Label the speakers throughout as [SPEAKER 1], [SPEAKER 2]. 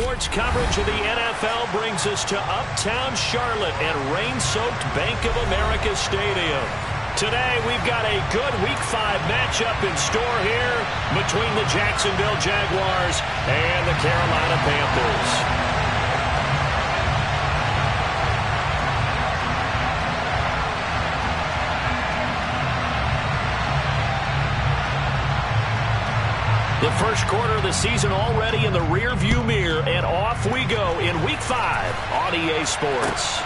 [SPEAKER 1] Sports coverage of the NFL brings us to uptown Charlotte at rain-soaked Bank of America Stadium. Today, we've got a good Week 5 matchup in store here between the Jacksonville Jaguars and the Carolina Panthers. The first quarter of the season already in the rear-view mirror, and off we go in Week 5 on EA Sports.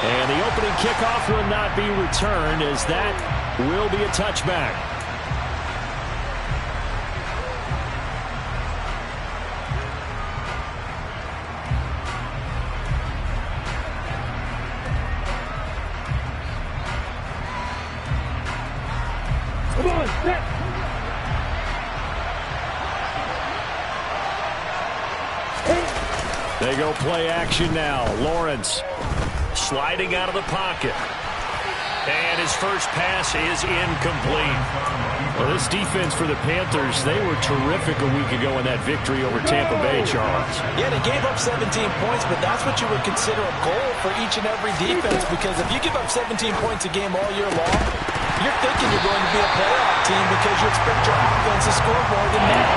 [SPEAKER 1] And the opening kickoff will not be returned, as that will be a touchback.
[SPEAKER 2] Come on, set.
[SPEAKER 1] They go play action now. Lawrence sliding out of the pocket. And his first pass is incomplete.
[SPEAKER 3] Well, this defense for the Panthers, they were terrific a week ago in that victory over Tampa Bay, Charles.
[SPEAKER 4] Yeah, they gave up 17 points, but that's what you would consider a goal for each and every defense, because if you give up 17 points a game all year long, you're thinking you're going to be a playoff team because you expect your offense to score more than that.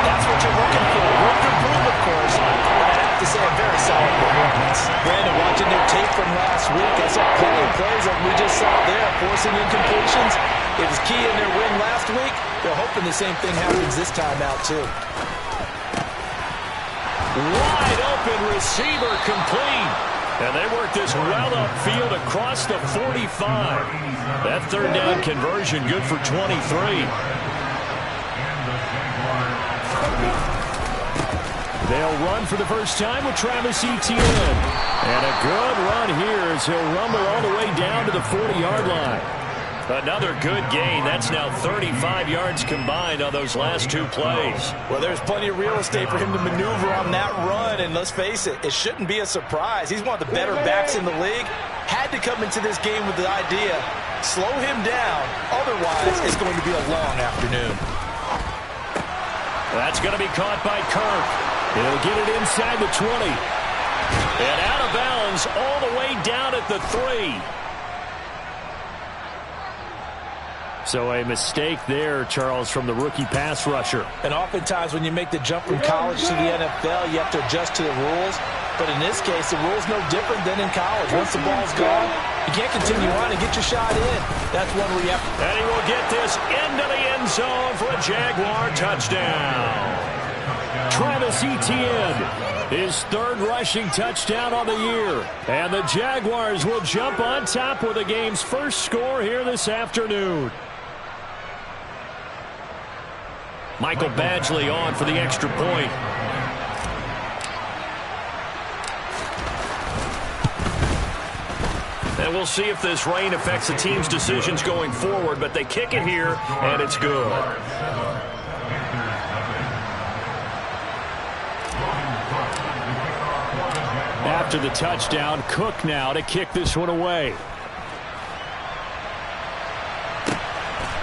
[SPEAKER 4] That's what you're looking for. Room to improve, of course. I have to say a very solid performance. Brandon, watching their tape from last week, I saw plenty of plays like we just saw there, forcing incompletions. It was key in their win last week. They're hoping the same thing happens this time out, too.
[SPEAKER 1] Wide open receiver complete. And they work this well upfield across the 45. That third down conversion good for 23. They'll run for the first time with Travis Etienne. And a good run here as he'll rumble all the way down to the 40-yard line. Another good gain. That's now 35 yards combined on those last two plays.
[SPEAKER 4] Well, there's plenty of real estate for him to maneuver on that run, and let's face it, it shouldn't be a surprise. He's one of the better backs in the league. Had to come into this game with the idea, slow him down, otherwise it's going to be a long afternoon.
[SPEAKER 1] That's going to be caught by Kirk. He'll get it inside the 20. And out of bounds all the way down at the 3.
[SPEAKER 3] So a mistake there, Charles, from the rookie pass rusher.
[SPEAKER 4] And oftentimes when you make the jump from college to the NFL, you have to adjust to the rules. But in this case, the rule's no different than in college. Once the ball's gone, you can't continue on and get your shot in. That's one where you have to...
[SPEAKER 1] And he will get this into the end zone for a Jaguar touchdown.
[SPEAKER 3] Travis Etienne, his third rushing touchdown on the year. And the Jaguars will jump on top with the game's first score here this afternoon.
[SPEAKER 1] Michael Badgley on for the extra point. And we'll see if this rain affects the team's decisions going forward, but they kick it here, and it's good.
[SPEAKER 3] After the touchdown, Cook now to kick this one away.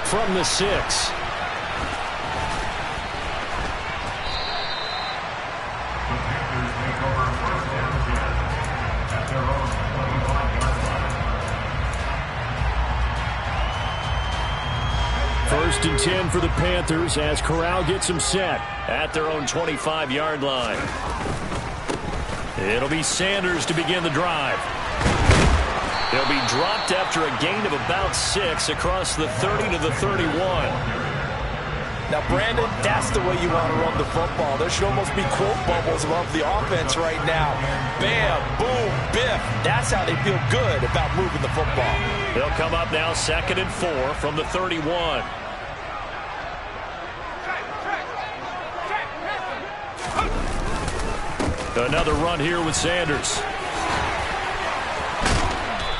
[SPEAKER 3] From the 6. First and 10 for the Panthers as Corral gets him set
[SPEAKER 1] at their own 25-yard line. It'll be Sanders to begin the drive. He'll be dropped after a gain of about 6 across the 30 to the 31.
[SPEAKER 4] Now, Brandon, that's the way you want to run the football. There should almost be quote bubbles above the offense right now. Bam, boom, biff. That's how they feel good about moving the football.
[SPEAKER 1] They'll come up now 2nd and 4 from the 31. Another run here with Sanders.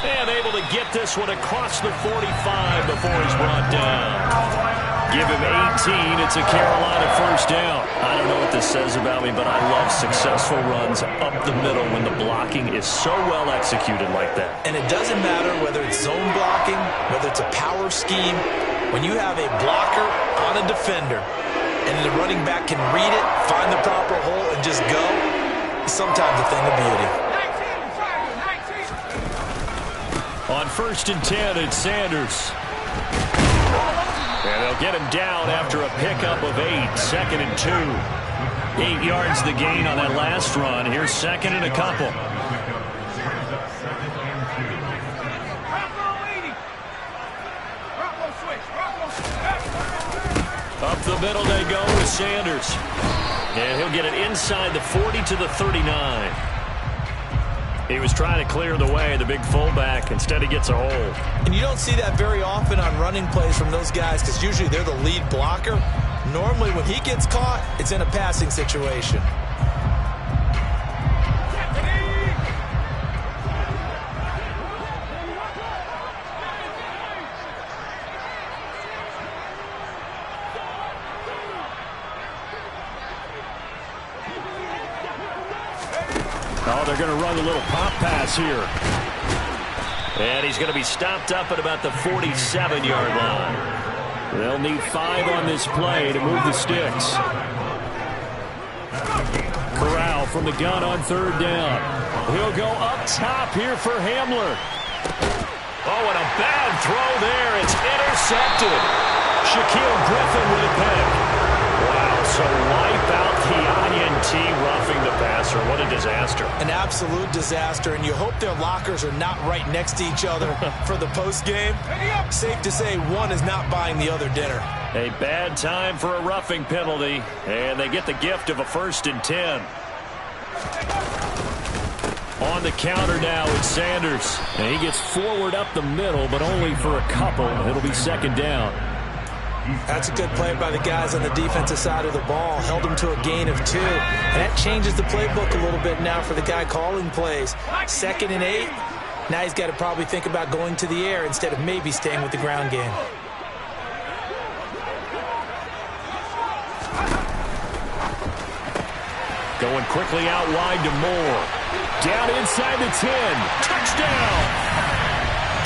[SPEAKER 1] And able to get this one across the 45 before he's brought down. Give him 18. It's a Carolina first down. I don't know what this says about me, but I love successful runs up the middle when the blocking is so well executed like that.
[SPEAKER 4] And it doesn't matter whether it's zone blocking, whether it's a power scheme. When you have a blocker on a defender, and the running back can read it, find the proper hole, and just go, it's sometimes a thing of beauty.
[SPEAKER 3] On 1st and 10, it's Sanders. And they'll get him down after a pickup of 8, 2nd and 2. 8 yards the gain on that last run. Here's 2nd and a couple. Up the middle they go with Sanders. And he'll get it inside the 40 to the 39. He was trying to clear the way, the big fullback. Instead, he gets a hole.
[SPEAKER 4] And you don't see that very often on running plays from those guys because usually they're the lead blocker. Normally, when he gets caught, it's in a passing situation.
[SPEAKER 3] Oh, they're going to run a little pop pass here. And he's going to be stopped up at about the 47-yard line. They'll need 5 on this play to move the sticks. Corral from the gun on 3rd down. He'll go up top here for Hamler. Oh, and a bad throw there. It's intercepted. Shaquille Griffin with a pick. Wow, so wipe out the Onion team roughing the passer. What a disaster.
[SPEAKER 4] An absolute disaster, and you hope their lockers are not right next to each other for the postgame. Safe to say one is not buying the other dinner.
[SPEAKER 3] A bad time for a roughing penalty, and they get the gift of a 1st and 10. On the counter now, it's Sanders. And he gets forward up the middle, but only for a couple. It'll be 2nd down.
[SPEAKER 4] That's a good play by the guys on the defensive side of the ball. Held them to a gain of 2. And that changes the playbook a little bit now for the guy calling plays. 2nd and 8. Now he's got to probably think about going to the air instead of maybe staying with the ground game.
[SPEAKER 3] Going quickly out wide to Moore. Down inside the 10. Touchdown!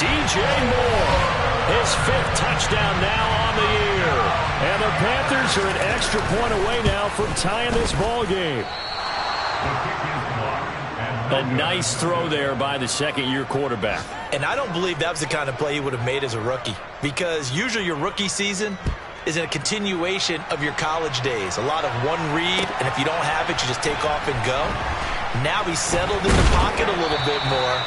[SPEAKER 3] DJ Moore. His 5th touchdown now on the year. And the Panthers are an extra point away now from tying this ball game. A nice throw there by the 2nd-year quarterback.
[SPEAKER 4] And I don't believe that was the kind of play he would have made as a rookie. Because usually your rookie season is a continuation of your college days. A lot of one read, and if you don't have it, you just take off and go. Now he's settled in the pocket a little bit more.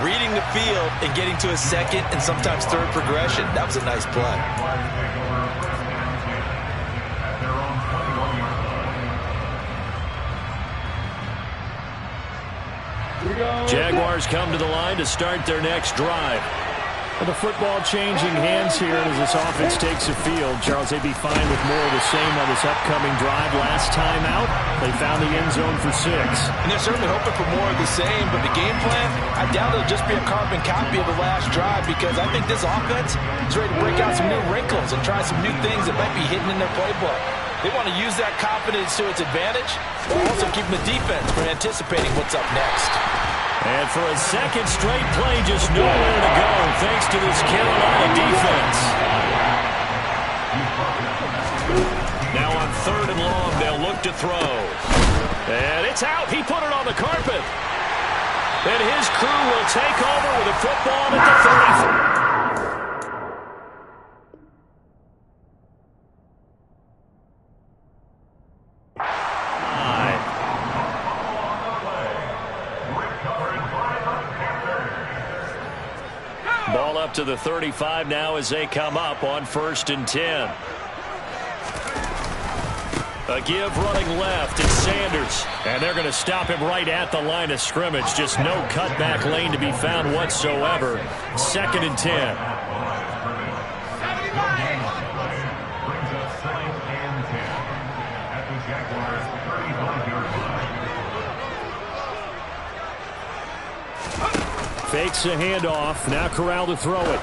[SPEAKER 4] Reading the field and getting to a 2nd and sometimes 3rd progression. That was a nice play.
[SPEAKER 3] Jaguars come to the line to start their next drive. And the football changing hands here as this offense takes the field. Charles, they'd be fine with more of the same on this upcoming drive. Last time out, they found the end zone for 6.
[SPEAKER 4] And they're certainly hoping for more of the same, but the game plan, I doubt it'll just be a carbon copy of the last drive because I think this offense is ready to break out some new wrinkles and try some new things that might be hidden in their playbook. They want to use that confidence to its advantage, while also keeping the defense from anticipating what's up next.
[SPEAKER 3] And for a 2nd straight play, just nowhere to go, thanks to this Carolina defense. Now on 3rd and long, they'll look to throw. And it's out. He put it on the carpet. And his crew will take over with a football at the 30. Ball up to the 35 now as they come up on 1st and 10. A give running left, it's Sanders. And they're going to stop him right at the line of scrimmage. Just no cutback lane to be found whatsoever. 2nd and 10. Fakes a handoff. Now Corral to throw it.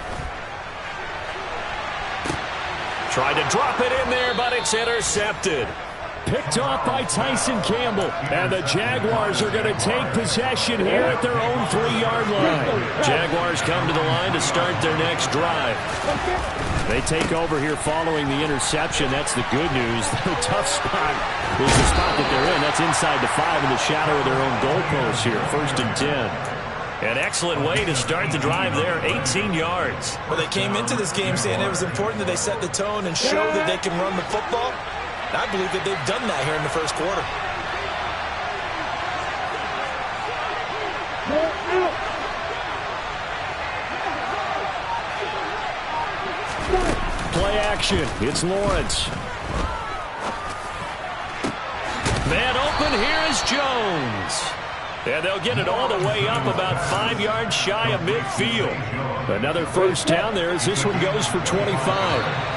[SPEAKER 3] Tried to drop it in there, but it's intercepted. Picked off by Tyson Campbell. And the Jaguars are going to take possession here at their own 3-yard line. Jaguars come to the line to start their next drive. They take over here following the interception. That's the good news. Their tough spot is the spot that they're in. That's inside the 5 in the shadow of their own goalpost here. 1st and 10.
[SPEAKER 1] An excellent way to start the drive there, 18 yards.
[SPEAKER 4] Well, they came into this game saying it was important that they set the tone and show that they can run the football. And I believe that they've done that here in the first quarter.
[SPEAKER 3] Play action. It's Lawrence.
[SPEAKER 1] Man open, here is Jones. And they'll get it all the way up about 5 yards shy of midfield.
[SPEAKER 3] Another first down there as this one goes for 25.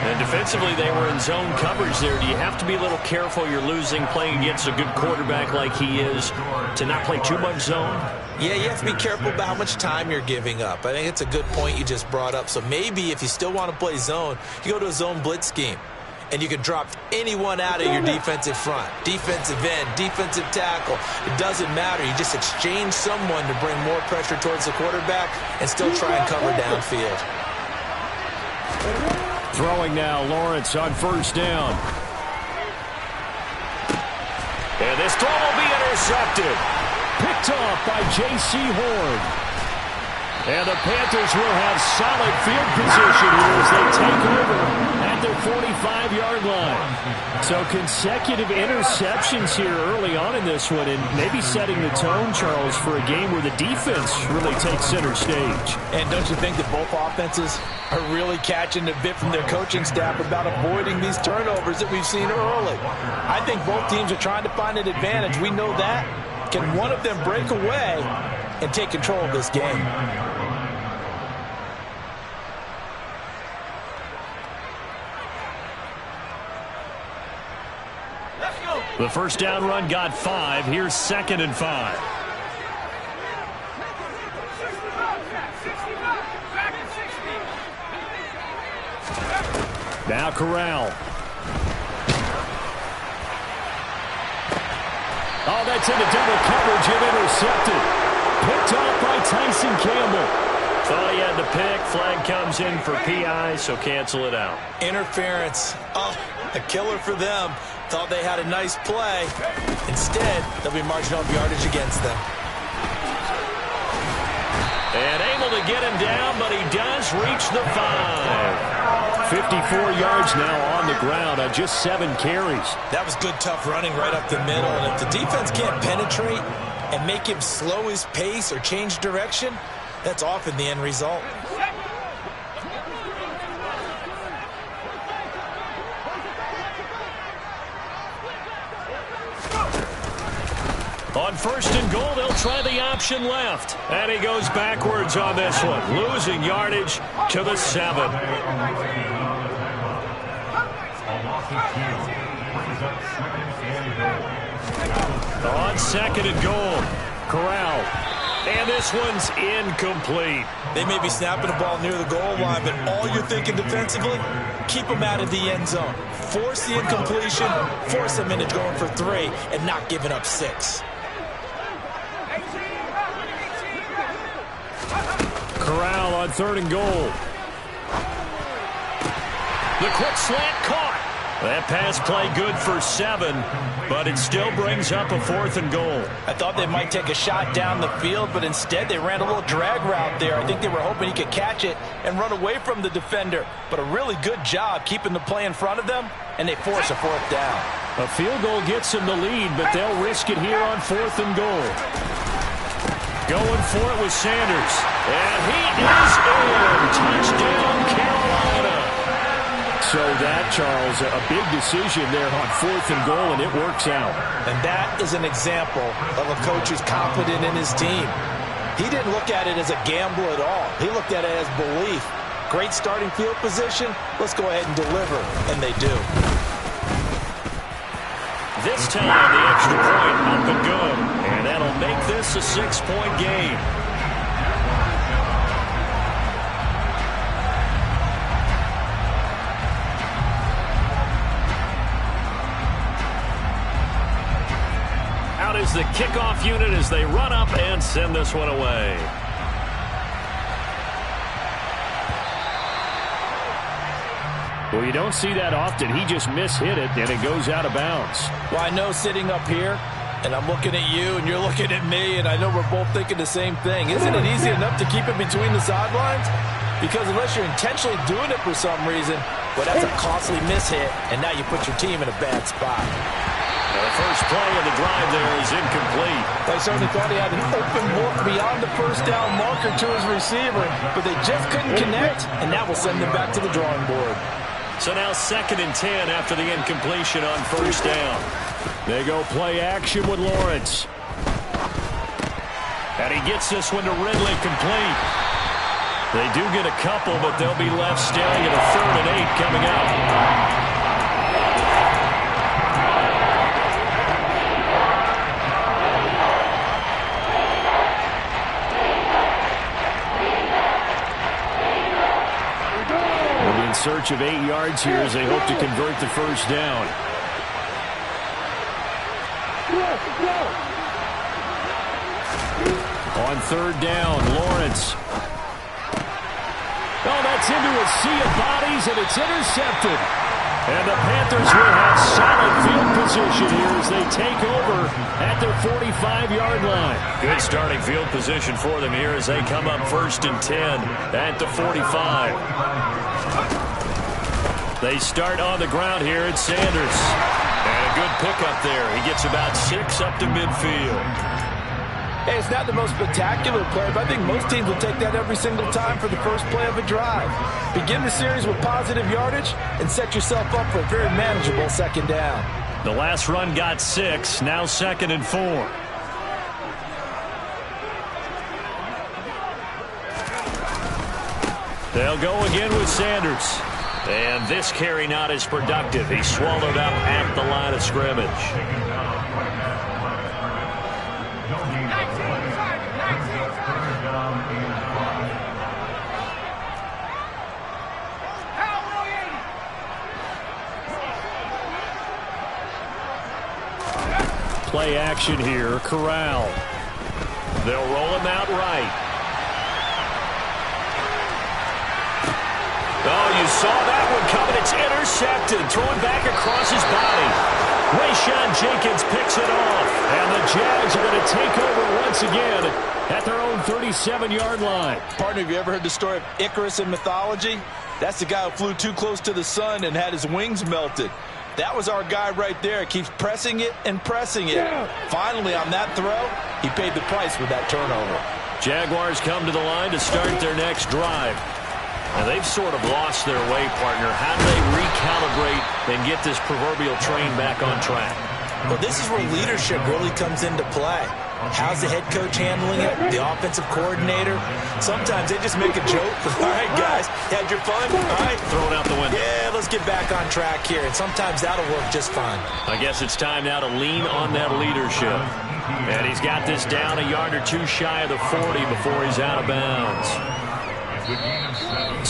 [SPEAKER 1] And defensively, they were in zone coverage there. Do you have to be a little careful you're losing playing against a good quarterback like he is to not play too much zone?
[SPEAKER 4] Yeah, you have to be careful about how much time you're giving up. I think it's a good point you just brought up. So maybe if you still want to play zone, you go to a zone blitz scheme. And you can drop anyone out of your defensive front. Defensive end, defensive tackle. It doesn't matter. You just exchange someone to bring more pressure towards the quarterback and still try and cover downfield.
[SPEAKER 3] Throwing now, Lawrence on first down.
[SPEAKER 1] And this throw will be intercepted.
[SPEAKER 3] Picked off by J.C. Horn. And the Panthers will have solid field position here as they take over at their 45-yard line. So consecutive interceptions here early on in this one, and maybe setting the tone, Charles, for a game where the defense really takes center stage.
[SPEAKER 4] And don't you think that both offenses are really catching a bit from their coaching staff about avoiding these turnovers that we've seen early? I think both teams are trying to find an advantage. We know that. Can one of them break away and take control of this game?
[SPEAKER 1] The first down run got 5. Here's 2nd and 5.
[SPEAKER 3] Now Corral. Oh, that's into double coverage and intercepted. Picked off by Tyson Campbell.
[SPEAKER 1] Thought he had the pick. Flag comes in for PI, so cancel it out.
[SPEAKER 4] Interference. Oh, a killer for them. Thought they had a nice play. Instead, they'll be marginal yardage against them.
[SPEAKER 1] And able to get him down, but he does reach the 5.
[SPEAKER 3] 54 yards now on the ground on just 7 carries.
[SPEAKER 4] That was good, tough running right up the middle. And if the defense can't penetrate and make him slow his pace or change direction, that's often the end result.
[SPEAKER 1] On 1st and goal, they'll try the option left. And he goes backwards on this one, losing yardage to the 7. On 2nd and goal, Corral. And this one's incomplete.
[SPEAKER 4] They may be snapping the ball near the goal line, but all you're thinking defensively, keep them out of the end zone. Force the incompletion, force them into going for 3, and not giving up 6.
[SPEAKER 3] Corral on 3rd and goal.
[SPEAKER 1] The quick slant caught. That pass play good for 7, but it still brings up a 4th and goal.
[SPEAKER 4] I thought they might take a shot down the field, but instead they ran a little drag route there. I think they were hoping he could catch it and run away from the defender. But a really good job keeping the play in front of them, and they force a 4th down.
[SPEAKER 3] A field goal gets them the lead, but they'll risk it here on 4th and goal.
[SPEAKER 1] Going for it with Sanders. And he is in. Touchdown, Carolina.
[SPEAKER 3] So that, Charles, a big decision there on 4th and goal, and it works out.
[SPEAKER 4] And that is an example of a coach who's confident in his team. He didn't look at it as a gamble at all. He looked at it as belief. Great starting field position. Let's go ahead and deliver. And they do.
[SPEAKER 1] This time, the extra point up and good. And that'll make this a 6-point game. Out is the kickoff unit as they run up and send this one away.
[SPEAKER 3] Well, you don't see that often. He just mishit it, and it goes out of bounds.
[SPEAKER 4] Well, I know sitting up here, and I'm looking at you, and you're looking at me, and I know we're both thinking the same thing. Isn't it easy enough to keep it between the sidelines? Because unless you're intentionally doing it for some reason, well, that's a costly mishit, and now you put your team in a bad spot.
[SPEAKER 1] Now the first play of the drive there is incomplete.
[SPEAKER 4] I certainly thought he had an open look beyond the first down marker to his receiver, but they just couldn't connect, and that will send them back to the drawing board.
[SPEAKER 1] So now 2nd and 10 after the incompletion on first down.
[SPEAKER 3] They go play action with Lawrence.
[SPEAKER 1] And he gets this one to Ridley complete. They do get a couple, but they'll be left staring at a 3rd and 8 coming up.
[SPEAKER 3] They'll be in search of 8 yards here as they hope to convert the first down. On 3rd down, Lawrence. Oh, that's into a sea of bodies, and it's intercepted. And the Panthers will have solid field position here as they take over at their 45-yard line.
[SPEAKER 1] Good starting field position for them here as they come up 1st and 10 at the 45. They start on the ground here at Sanders. And a good pickup there. He gets about 6 up to midfield.
[SPEAKER 4] Hey, it's not the most spectacular play, but I think most teams will take that every single time for the first play of a drive. Begin the series with positive yardage and set yourself up for a very manageable 2nd down.
[SPEAKER 1] The last run got 6, now 2nd and 4. They'll go again with Sanders. And this carry not as productive. He's swallowed up at the line of scrimmage.
[SPEAKER 3] Play action here, Corral.
[SPEAKER 1] They'll roll him out right. Oh, you saw that one coming. It's intercepted. Thrown back across his body. Rayshawn Jenkins picks it off.
[SPEAKER 3] And the Jags are going to take over once again at their own 37-yard line.
[SPEAKER 4] Partner, have you ever heard the story of Icarus in mythology? That's the guy who flew too close to the sun and had his wings melted. That was our guy right there. Keeps pressing it and pressing it. Finally, on that throw, he paid the price with that turnover.
[SPEAKER 1] Jaguars come to the line to start their next drive. Now, they've sort of lost their way, partner. How do they recalibrate and get this proverbial train back on track?
[SPEAKER 4] Well, this is where leadership really comes into play. How's the head coach handling it? The offensive coordinator? Sometimes they just make a joke. All right, guys, had your fun? All right.
[SPEAKER 1] Throw it out the window.
[SPEAKER 4] Yeah, let's get back on track here. And sometimes that'll work just fine.
[SPEAKER 1] I guess it's time now to lean on that leadership. And he's got this down a yard or 2 shy of the 40 before he's out of bounds.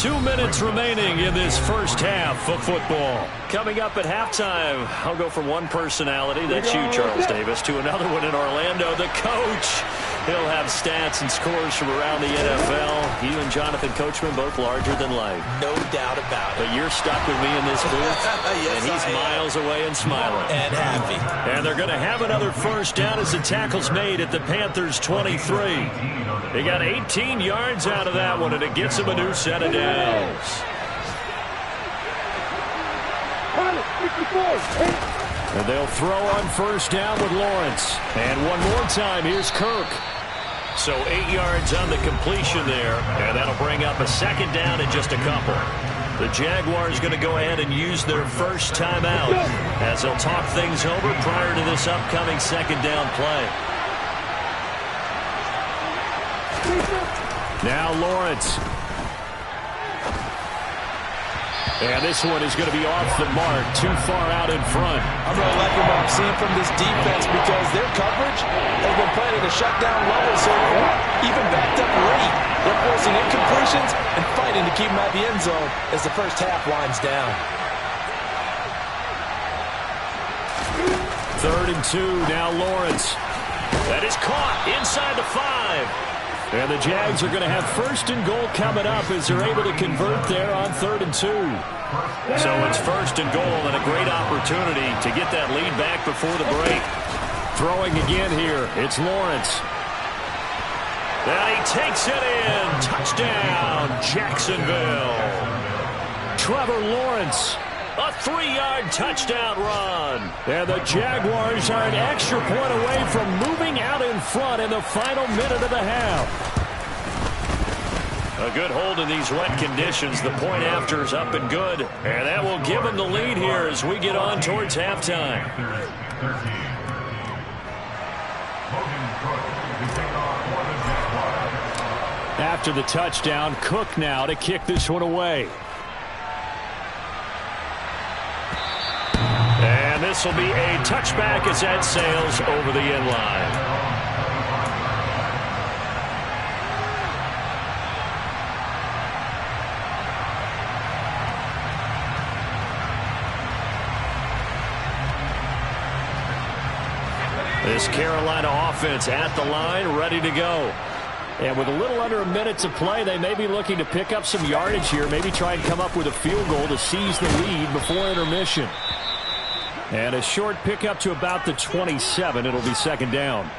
[SPEAKER 1] 2 minutes remaining in this first half of football. Coming up at halftime, I'll go from one personality, that's you, Charles Davis, to another one in Orlando, the coach. He'll have stats and scores from around the NFL. You and Jonathan Coachman both larger than life.
[SPEAKER 4] No doubt about it.
[SPEAKER 1] But you're stuck with me in this booth,
[SPEAKER 4] Yes,
[SPEAKER 1] and he's miles away and smiling.
[SPEAKER 4] And happy.
[SPEAKER 1] And they're going to have another first down as the tackle's made at the Panthers' 23. They got 18 yards out of that one, and it gets them a new set of downs.
[SPEAKER 3] And they'll throw on first down with Lawrence. And one more time, here's Kirk.
[SPEAKER 1] So 8 yards on the completion there, and that'll bring up a 2nd down in just a couple. The Jaguars going to go ahead and use their first timeout as they'll talk things over prior to this upcoming 2nd down play.
[SPEAKER 3] Now Lawrence. And this one is going to be off the mark, too far out in front.
[SPEAKER 4] I'm really liking what I'm seeing from this defense because their coverage has been playing at a shutdown level so far, even backed up late. They're forcing incompletions and fighting to keep them out of the end zone as the first half winds down.
[SPEAKER 3] 3rd and 2, now Lawrence.
[SPEAKER 1] That is caught inside the 5.
[SPEAKER 3] And the Jags are going to have first and goal coming up as they're able to convert there on 3rd and 2.
[SPEAKER 1] So it's first and goal and a great opportunity to get that lead back before the break.
[SPEAKER 3] Throwing again here, it's Lawrence.
[SPEAKER 1] And he takes it in. Touchdown, Jacksonville.
[SPEAKER 3] Trevor Lawrence.
[SPEAKER 1] A 3-yard touchdown run.
[SPEAKER 3] And the Jaguars are an extra point away from moving out in front in the final minute of the half.
[SPEAKER 1] A good hold in these wet conditions. The point after is up and good. And that will give them the lead here as we get on towards halftime.
[SPEAKER 3] After the touchdown, Cook now to kick this one away.
[SPEAKER 1] And this will be a touchback as that sails over the end line. This Carolina offense at the line, ready to go.
[SPEAKER 3] And with a little under a minute to play, they may be looking to pick up some yardage here, maybe try and come up with a field goal to seize the lead before intermission. And a short pickup to about the 27. It'll be 2nd down.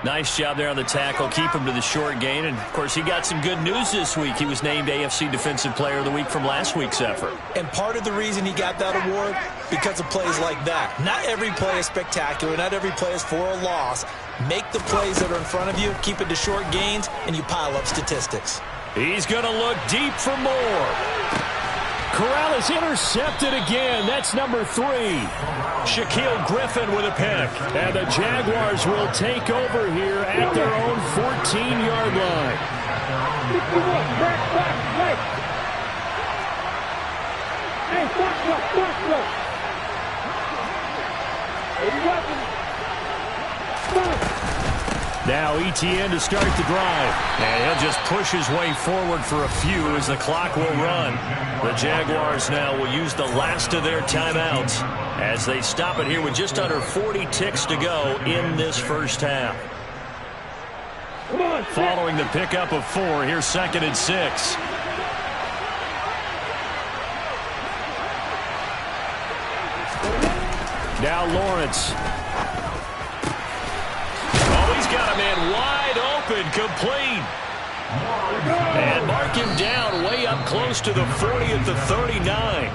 [SPEAKER 1] Nice job there on the tackle. Keep him to the short gain. And, of course, he got some good news this week. He was named AFC Defensive Player of the Week from last week's effort.
[SPEAKER 4] And part of the reason he got that award, because of plays like that. Not every play is spectacular. Not every play is for a loss. Make the plays that are in front of you, keep it to short gains, and you pile up statistics.
[SPEAKER 1] He's going to look deep for more.
[SPEAKER 3] Corral is intercepted again. That's number 3.
[SPEAKER 1] Shaquille Griffin with a pick.
[SPEAKER 3] And the Jaguars will take over here at their own 14-yard line.
[SPEAKER 2] 51, back, right. Hey, back. 81.
[SPEAKER 3] Now ETN to start the drive.
[SPEAKER 1] And he'll just push his way forward for a few as the clock will run. The Jaguars now will use the last of their timeouts as they stop it here with just under 40 ticks to go in this first half.
[SPEAKER 3] Following the pickup of 4, here's 2nd and 6. Now Lawrence.
[SPEAKER 1] He's got a man wide open, complete. And mark him down way up close to the 40 at the 39.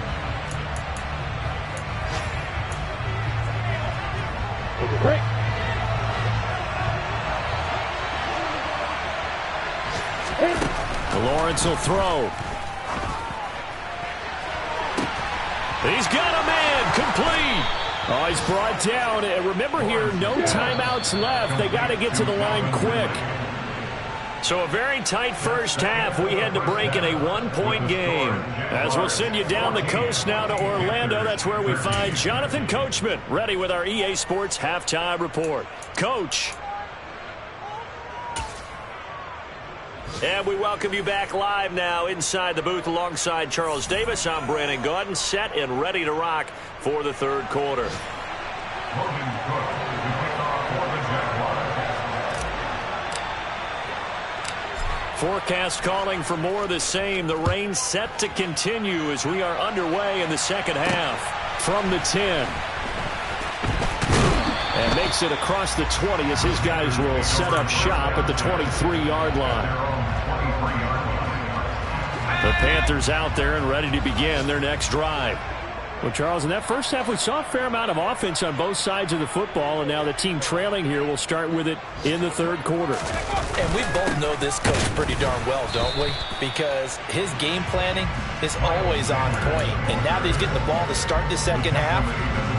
[SPEAKER 3] Lawrence will throw.
[SPEAKER 1] He's got a man, complete.
[SPEAKER 3] Oh, he's brought down. And remember here, no timeouts left. They got to get to the line quick.
[SPEAKER 1] So a very tight first half. We had to break in a 1-point game. As we'll send you down the coast now to Orlando. That's where we find Jonathan Coachman ready with our EA Sports Halftime Report. Coach. And we welcome you back live now inside the booth alongside Charles Davis. I'm Brandon Gaudin, set and ready to rock for the 3rd quarter. Forecast calling for more of the same. The rain set to continue as we are underway in the 2nd half.
[SPEAKER 3] From the 10. And makes it across the 20 as his guys will set up shop at the 23-yard line.
[SPEAKER 1] The Panthers out there and ready to begin their next drive.
[SPEAKER 3] Well, Charles, in that first half, we saw a fair amount of offense on both sides of the football, and now the team trailing here will start with it in the 3rd quarter.
[SPEAKER 4] And we both know this coach pretty darn well, don't we? Because his game planning is always on point. And now that he's getting the ball to start the 2nd half,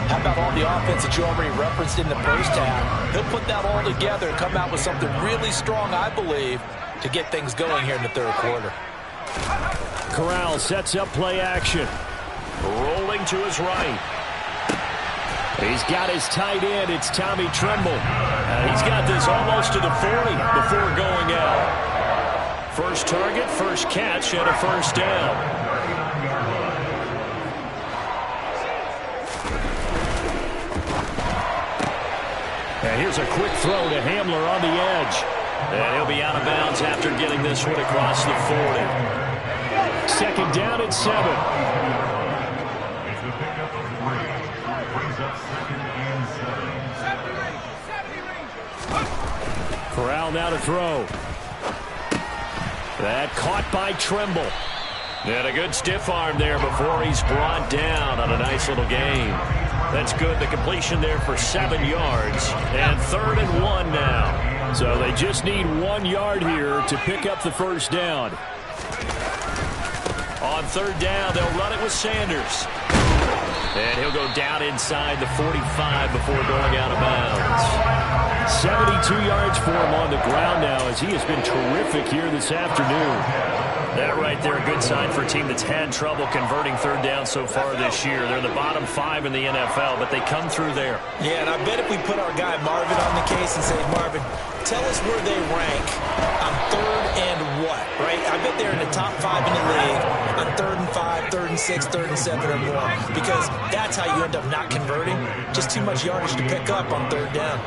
[SPEAKER 4] how about all the offense that you already referenced in the first half? He'll put that all together and come out with something really strong, I believe, to get things going here in the 3rd quarter.
[SPEAKER 3] Corral sets up play action.
[SPEAKER 1] Rolling to his right.
[SPEAKER 3] He's got his tight end. It's Tommy Tremble.
[SPEAKER 1] He's got this almost to the 40 before going out. First target, first catch, and a first down.
[SPEAKER 3] And here's a quick throw to Hamler on the edge.
[SPEAKER 1] And he'll be out of bounds after getting this one across the 40.
[SPEAKER 3] Second down at 7. Corral now to throw. That caught by Tremble.
[SPEAKER 1] And a good stiff arm there before he's brought down on a nice little gain. That's good. The completion there for 7 yards. And 3rd and 1 now.
[SPEAKER 3] So they just need 1 yard here to pick up the first down.
[SPEAKER 1] On 3rd down, they'll run it with Sanders. And he'll go down inside the 45 before going out of bounds.
[SPEAKER 3] 72 yards for him on the ground now as he has been terrific here this afternoon.
[SPEAKER 1] That right there, a good sign for a team that's had trouble converting 3rd down so far this year. They're in the bottom 5 in the NFL, but they come through there.
[SPEAKER 4] Yeah, and I bet if we put our guy Marvin on the case and say, Marvin, tell us where they rank on 3rd and what, right? I bet they're in the top 5 in the league on 3rd and 5, 3rd and 6, 3rd and 7 or more, because that's how you end up not converting. Just too much yardage to pick up on 3rd down.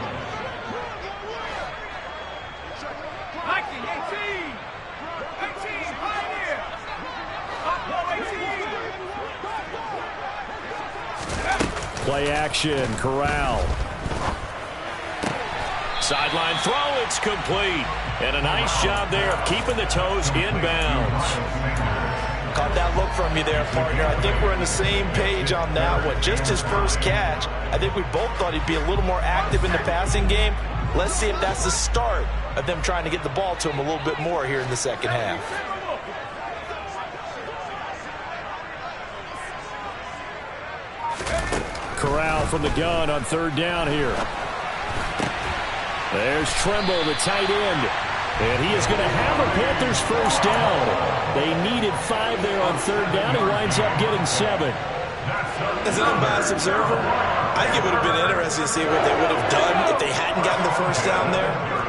[SPEAKER 3] Play action, Corral.
[SPEAKER 1] Sideline throw, it's complete. And a nice job there of keeping the toes inbounds.
[SPEAKER 4] Caught that look from you there, partner. I think we're on the same page on that one. Just his first catch. I think we both thought he'd be a little more active in the passing game. Let's see if that's the start of them trying to get the ball to him a little bit more here in the second half.
[SPEAKER 3] Corral from the gun on 3rd down here. There's Tremble, the tight end. And he is going to have a Panthers first down. They needed 5 there on 3rd down. He winds up getting 7.
[SPEAKER 4] As an unbiased observer, I think it would have been interesting to see what they would have done if they hadn't gotten the first down there.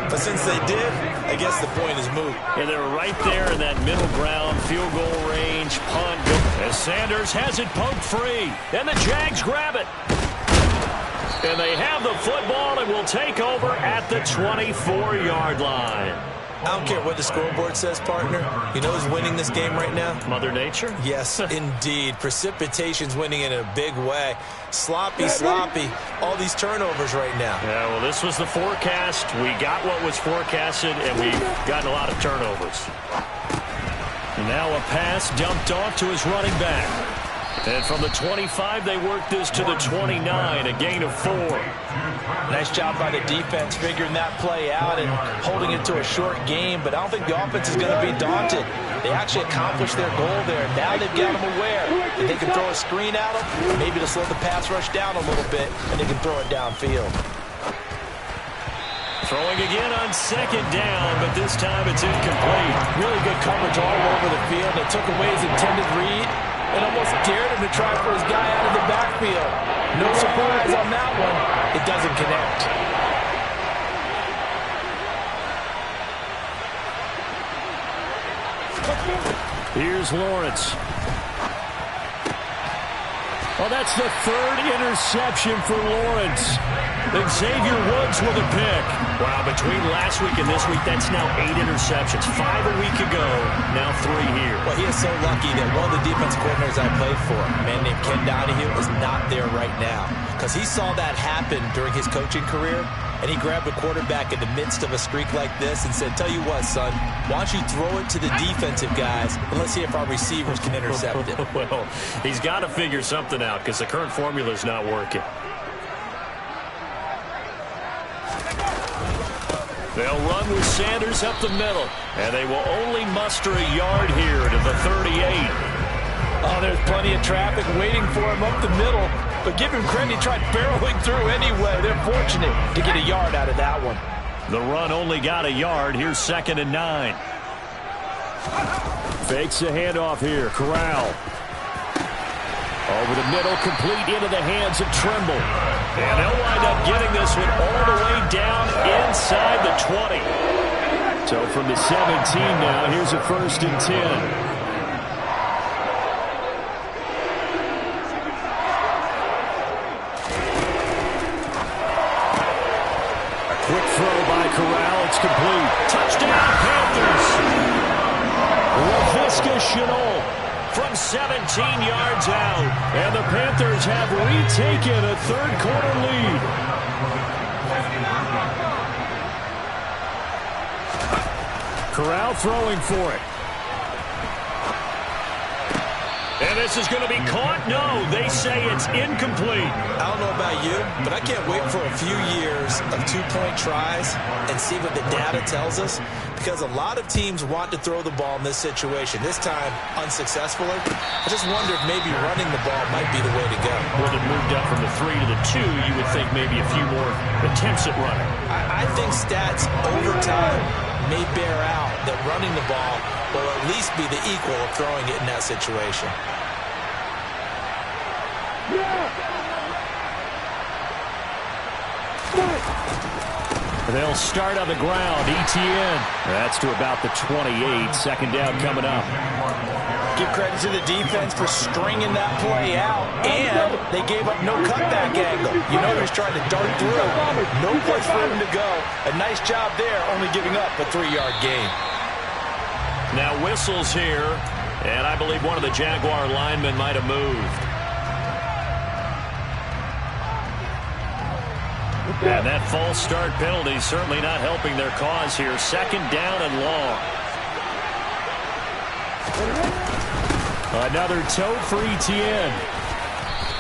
[SPEAKER 4] But since they did, I guess the point is moot.
[SPEAKER 1] And they're right there in that middle ground, field goal range, punt. As Sanders has it poked free. And the Jags grab it. And they have the football and will take over at the 24-yard line.
[SPEAKER 4] I don't care what the scoreboard says, partner. You know who's winning this game right now?
[SPEAKER 1] Mother Nature?
[SPEAKER 4] Yes, indeed. Precipitation's winning in a big way. Sloppy, sloppy. All these turnovers right now.
[SPEAKER 1] Yeah, well, this was the forecast. We got what was forecasted, and we've gotten a lot of turnovers.
[SPEAKER 3] And now a pass dumped off to his running back.
[SPEAKER 1] And from the 25, they work this to the 29, a gain of 4.
[SPEAKER 4] Nice job by the defense figuring that play out and holding it to a short game, but I don't think the offense is going to be daunted. They actually accomplished their goal there. Now they've got them aware that they can throw a screen at them, maybe to slow the pass rush down a little bit, and they can throw it downfield.
[SPEAKER 1] Throwing again on 2nd down, but this time it's incomplete.
[SPEAKER 4] Really good coverage all over the field. They took away his intended read and almost dared him to try for his guy out of the backfield. No surprise on that one. It doesn't connect.
[SPEAKER 3] Here's Lawrence. Oh, that's the 3rd interception for Lawrence. Xavier Woods with a pick.
[SPEAKER 1] Wow, between last week and this week, that's now 8 interceptions. 5 a week ago, now 3 here.
[SPEAKER 4] Well, he is so lucky that one of the defense coordinators I played for, a man named Ken Donahue, is not there right now. Because he saw that happen during his coaching career, and he grabbed a quarterback in the midst of a streak like this and said, tell you what, son, why don't you throw it to the defensive guys, and let's see if our receivers can intercept it.
[SPEAKER 1] Well, he's got to figure something out because the current formula is not working. They'll run with Sanders up the middle, and they will only muster a yard here to the 38.
[SPEAKER 4] Oh, there's plenty of traffic waiting for him up the middle, but give him credit, he tried barreling through anyway. They're fortunate to get a yard out of that one.
[SPEAKER 1] The run only got a yard. Here's 2nd and 9.
[SPEAKER 3] Fakes the handoff here. Corral. Over the middle, complete into the hands of Tremble.
[SPEAKER 1] And they'll wind up getting this one all the way down inside the 20.
[SPEAKER 3] So from the 17 now, here's a 1st and 10.
[SPEAKER 1] A quick throw by Corral. It's complete. Sensational from 17 yards out. And the Panthers have retaken a third-quarter lead. Corral throwing for it. And this is going to be caught. No, they say it's incomplete.
[SPEAKER 4] I don't know about you, but I can't wait for a few years of two-point tries and see what the data tells us, because a lot of teams want to throw the ball in this situation. This time, unsuccessfully. I just wonder if maybe running the ball might be the way to go.
[SPEAKER 1] When it moved up from the 3 to the 2, you would think maybe a few more attempts at running.
[SPEAKER 4] I think stats over time may bear out that running the ball will at least be the equal of throwing it in that situation.
[SPEAKER 1] They'll start on the ground. ETN. That's to about the 28. Second down coming up.
[SPEAKER 4] Give credit to the defense for stringing that play out, and they gave up no cutback angle. You know he was trying to dart through. No place for him to go. A nice job there, only giving up a 3-yard gain.
[SPEAKER 1] Now whistles here, and I believe one of the Jaguar linemen might have moved. And that false start penalty certainly not helping their cause here. Second down and long. Another tote for ETN.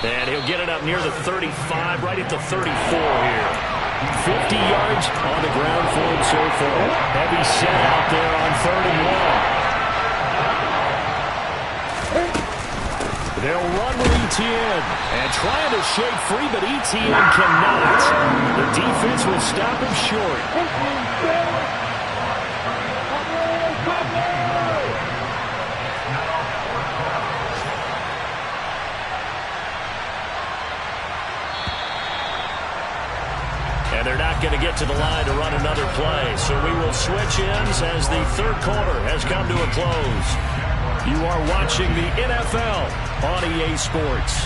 [SPEAKER 1] And he'll get it up near the 35, right at the 34 here. 50 yards on the ground for him so far. Heavy set out there on 3rd and 1. They'll run with ETN and trying to shake free, but ETN cannot. The defense will stop him short. And they're not going to get to the line to run another play. So we will switch ends as the third quarter has come to a close. You are watching the NFL on EA Sports.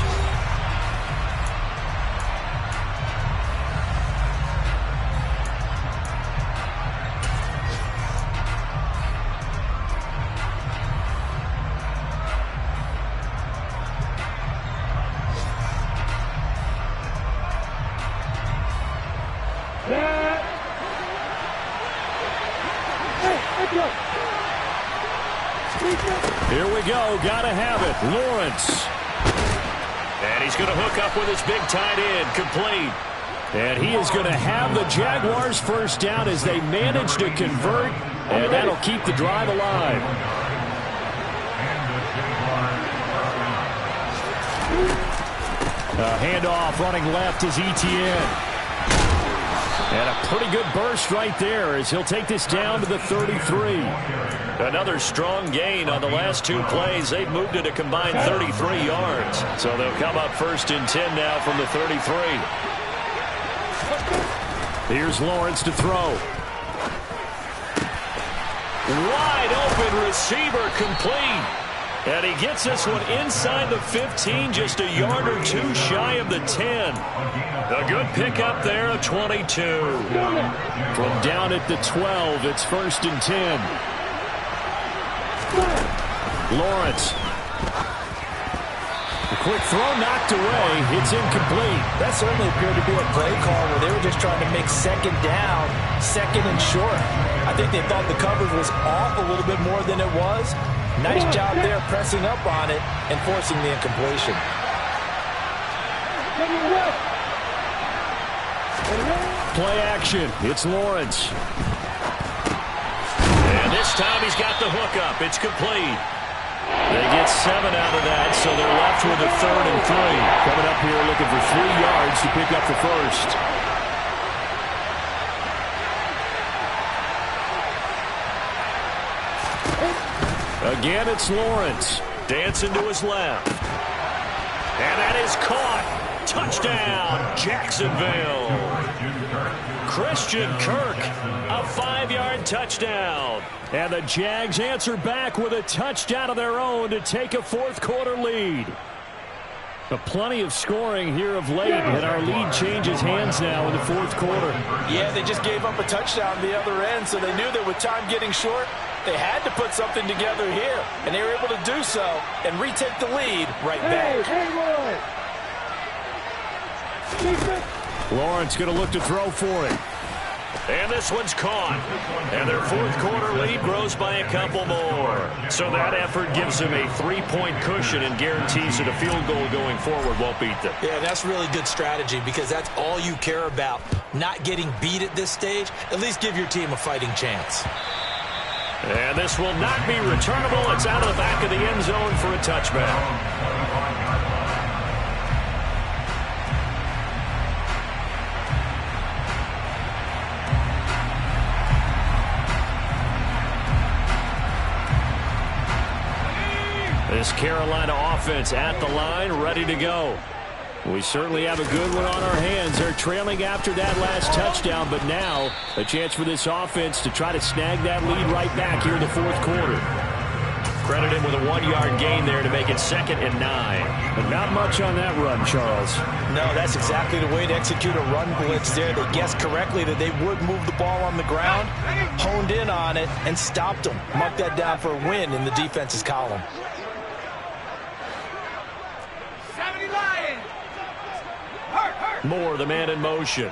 [SPEAKER 1] Here we go. Got to have it. Lawrence. And he's going to hook up with his big tight end. Complete. And he is going to have the Jaguars first down as they manage to convert. And that'll keep the drive alive. Handoff running left is ETN. And a pretty good burst right there as he'll take this down to the 33. Another strong gain on the last 2 plays. They've moved it a combined 33 yards. So they'll come up 1st and 10 now from the 33. Here's Lawrence to throw. Wide open receiver, complete. And he gets this one inside the 15, just a yard or 2 shy of the 10. A good pickup there, a 22. From down at the 12, it's 1st and 10. Lawrence. The quick throw knocked away. It's incomplete.
[SPEAKER 4] That certainly appeared to be a play call where they were just trying to make second down, second and short. I think they thought the coverage was off a little bit more than it was. Nice job there pressing up on it and forcing the incompletion.
[SPEAKER 1] Play action. It's Lawrence. And this time he's got the hookup. It's complete. They get 7 out of that, so they're left with a 3rd and 3. Coming up here looking for 3 yards to pick up the first. Again, it's Lawrence. Dancing to his left. And that is caught. Touchdown, Jacksonville. Christian Kirk, a 5-yard touchdown. And the Jags answer back with a touchdown of their own to take a 4th quarter lead. But plenty of scoring here of late, and our lead changes hands now in the 4th quarter.
[SPEAKER 4] Yeah, they just gave up a touchdown at the other end, so they knew that with time getting short, They had to put something together here, and they were able to do so and retake the lead right back.
[SPEAKER 3] Lawrence going to look to throw for it.
[SPEAKER 1] And this one's caught. And their fourth quarter lead grows by a couple more. So that effort gives them a 3-point cushion and guarantees that a field goal going forward won't beat them.
[SPEAKER 4] Yeah, that's really good strategy because that's all you care about. Not getting beat at this stage. At least give your team a fighting chance.
[SPEAKER 1] And this will not be returnable. It's out of the back of the end zone for a touchback. This Carolina offense at the line, ready to go. We certainly have a good one on our hands. They're trailing after that last touchdown, but now a chance for this offense to try to snag that lead right back here in the fourth quarter. Credit him with a 1-yard gain there to make it 2nd and 9.
[SPEAKER 3] But not much on that run, Charles.
[SPEAKER 4] No, that's exactly the way to execute a run blitz there. They guessed correctly that they would move the ball on the ground, honed in on it, and stopped them. Mark that down for a win in the defense's column.
[SPEAKER 1] Moore, the man in motion.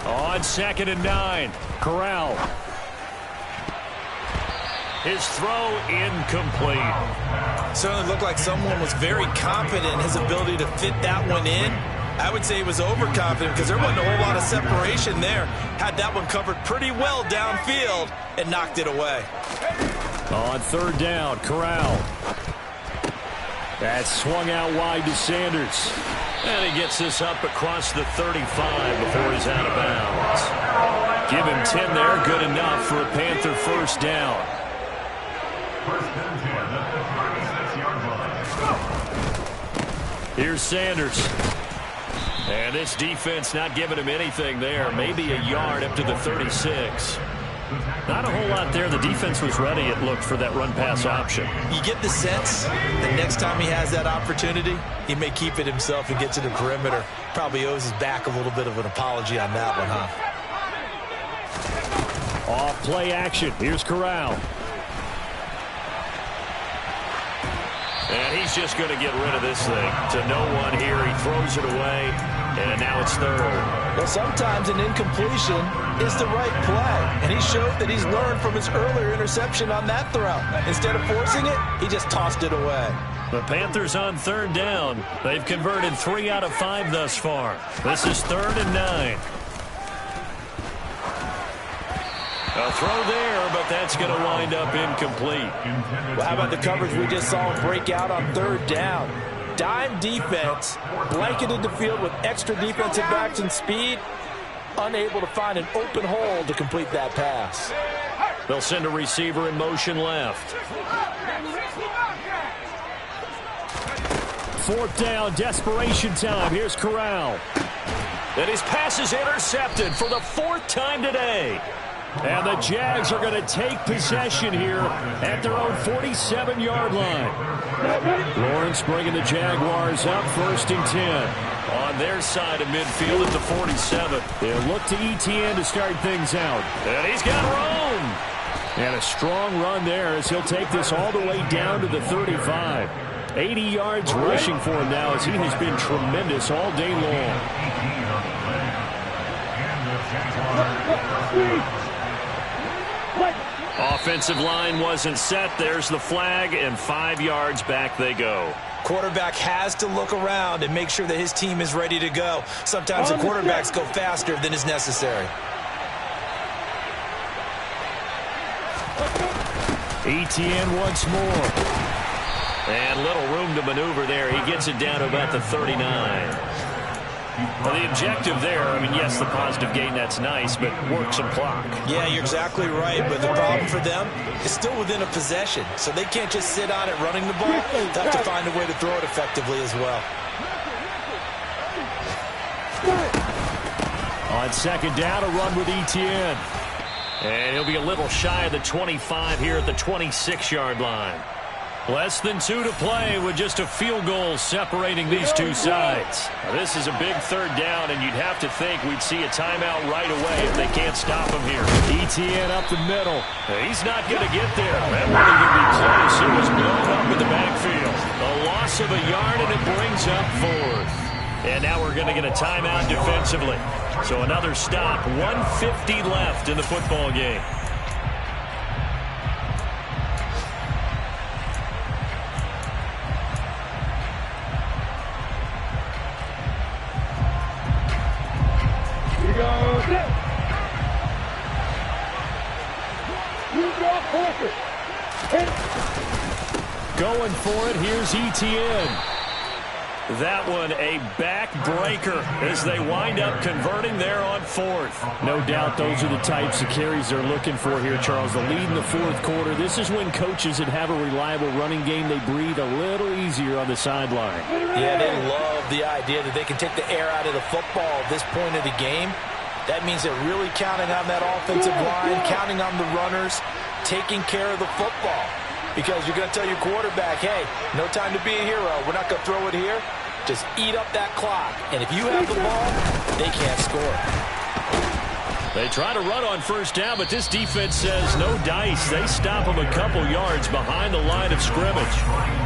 [SPEAKER 1] On 2nd and 9. Corral. His throw incomplete.
[SPEAKER 4] Certainly looked like someone was very confident in his ability to fit that one in. I would say he was overconfident because there wasn't a whole lot of separation there. Had that one covered pretty well downfield and knocked it away.
[SPEAKER 1] On 3rd down, Corral. That's swung out wide to Sanders. And he gets this up across the 35 before he's out of bounds. Give him 10 there, good enough for a Panther first down. Here's Sanders. And this defense not giving him anything there. Maybe a yard up to the 36. Not a whole lot there. The defense was ready, it looked, for that run-pass option.
[SPEAKER 4] You get the sense that next time he has that opportunity, he may keep it himself and get to the perimeter. Probably owes his back a little bit of an apology on that one, huh?
[SPEAKER 1] Off play action. Here's Corral. And he's just going to get rid of this thing. To no one here. He throws it away. And now it's 3rd.
[SPEAKER 4] Well, sometimes an incompletion is the right play. And he showed that he's learned from his earlier interception on that throw. Instead of forcing it, he just tossed it away.
[SPEAKER 1] The Panthers on 3rd down. They've converted 3 out of 5 thus far. This is 3rd and 9. A throw there, but that's going to wind up incomplete.
[SPEAKER 4] Well, how about the coverage we just saw him break out on 3rd down? Dime defense, blanketed the field with extra defensive backs and speed, unable to find an open hole to complete that pass.
[SPEAKER 1] They'll send a receiver in motion left. 4th down, desperation time. Here's Corral. And his pass is intercepted for the 4th time today. And the Jags are going to take possession here at their own 47-yard line. Lawrence bringing the Jaguars up 1st and 10. On their side of midfield at the 47. They'll look to ETN to start things out. And he's got room. And a strong run there as he'll take this all the way down to the 35. 80 yards rushing for him now as he has been tremendous all day long. Offensive line wasn't set. There's the flag, and 5 yards back they go.
[SPEAKER 4] Quarterback has to look around and make sure that his team is ready to go. Sometimes the quarterbacks go faster than is necessary.
[SPEAKER 1] ETN once more. And little room to maneuver there. He gets it down to about the 39. Well, the objective there, I mean, yes, the positive gain, that's nice, but work some clock.
[SPEAKER 4] Yeah, you're exactly right, but the problem for them is still within a possession, so they can't just sit on it running the ball. They have to find a way to throw it effectively as well.
[SPEAKER 1] On 2nd down, a run with ETN. And he'll be a little shy of the 25 here at the 26-yard line.
[SPEAKER 3] Less than 2 to play with just a field goal separating these two sides. Now, this is a big third down, and you'd have to think we'd see a timeout right away if they can't stop him here. ETN up the middle. He's not going to get there. That won't even be close. It was blown up in the backfield. A loss of a yard, and it brings up 4th. And now we're going to get a timeout defensively. So another stop. 1:50 left in the football game. Going for it, here's ETN. That one a backbreaker as they wind up converting there on 4th. No doubt those are the types of carries they're looking for here, Charles. The lead in the 4th quarter. This is when coaches that have a reliable running game, they breathe a little easier on the sideline.
[SPEAKER 4] Yeah, they love the idea that they can take the air out of the football at this point of the game. That means they're really counting on that offensive line, counting on the runners, taking care of the football. Because you're going to tell your quarterback, hey, no time to be a hero. We're not going to throw it here. Just eat up that clock. And if you have the ball, they can't score.
[SPEAKER 3] They try to run on first down, but this defense says no dice. They stop them a couple yards behind the line of scrimmage.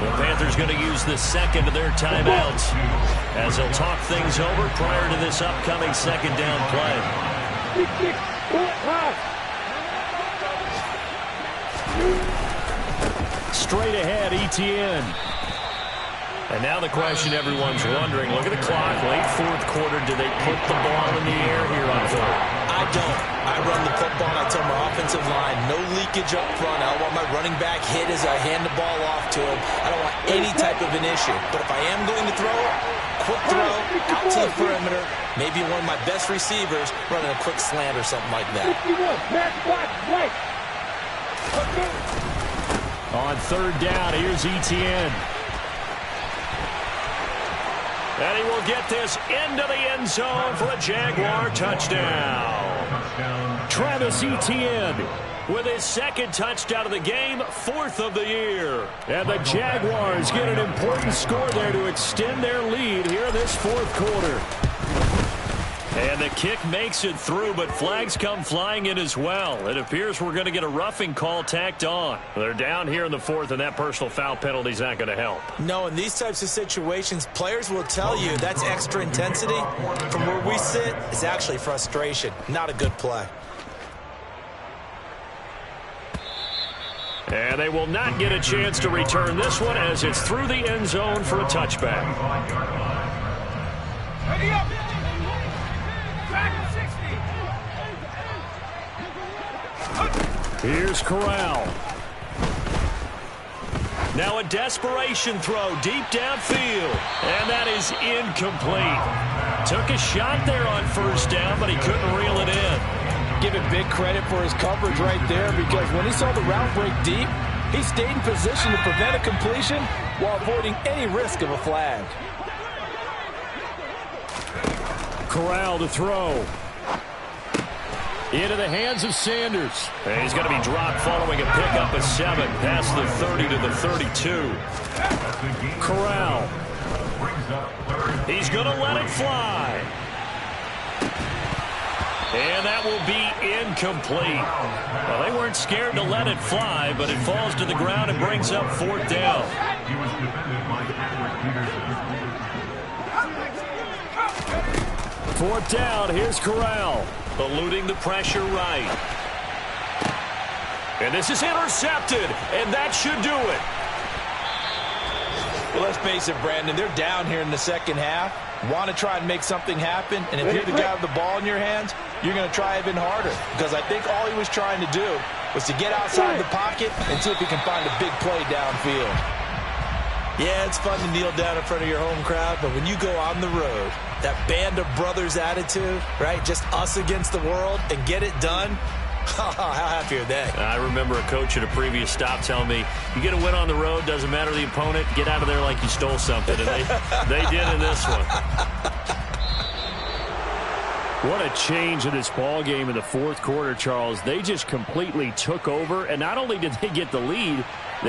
[SPEAKER 3] The Panthers going to use the second of their timeouts as they'll talk things over prior to this upcoming second down play. Straight ahead, ETN. And now the question everyone's wondering, look at the clock, late 4th quarter, do they put the ball in the air here on 4th?
[SPEAKER 4] I don't. I run the football and I tell my offensive line, no leakage up front. I don't want my running back hit as I hand the ball off to him. I don't want any type of an issue. But if I am going to throw, quick throw, out to the perimeter, maybe one of my best receivers running a quick slant or something like that.
[SPEAKER 3] On 3rd down, here's ETN. And he will get this into the end zone for a Jaguar touchdown. Travis Etienne with his 2nd touchdown of the game, 4th of the year. And the Jaguars get an important score there to extend their lead here in this 4th quarter. And the kick makes it through, but flags come flying in as well. It appears we're going to get a roughing call tacked on. They're down here in the 4th, and that personal foul penalty is not going to help.
[SPEAKER 4] No, in these types of situations, players will tell you that's extra intensity. From where we sit, it's actually frustration. Not a good play.
[SPEAKER 3] And they will not get a chance to return this one as it's through the end zone for a touchback.
[SPEAKER 2] Ready up!
[SPEAKER 3] Here's Corral. Now a desperation throw deep downfield. And that is incomplete. Took a shot there on first down, but he couldn't reel it in.
[SPEAKER 4] Give him big credit for his coverage right there, because when he saw the route break deep, he stayed in position to prevent a completion while avoiding any risk of a flag.
[SPEAKER 3] Corral to throw. Into the hands of Sanders. And he's going to be dropped following a pickup of 7 past the 30 to the 32. Corral. He's going to let it fly. And that will be incomplete. Well, they weren't scared to let it fly, but it falls to the ground and brings up 4th down. Fourth down, here's Corral. Eluding the pressure right. And this is intercepted, and that should do it.
[SPEAKER 4] Well, let's face it, Brandon, they're down here in the second half. Want to try and make something happen, and if you're the guy with the ball in your hands, you're going to try even harder, because I think all he was trying to do was to get outside the pocket and see if he can find a big play downfield. Yeah, it's fun to kneel down in front of your home crowd, but when you go on the road, that band of brothers attitude, right, just us against the world, and get it done, how happy are they?
[SPEAKER 3] I remember a coach at a previous stop telling me, you get a win on the road, doesn't matter the opponent, get out of there like you stole something, and they did in this one. What a change in this ball game in the fourth quarter, Charles. They just completely took over, and not only did they get the lead,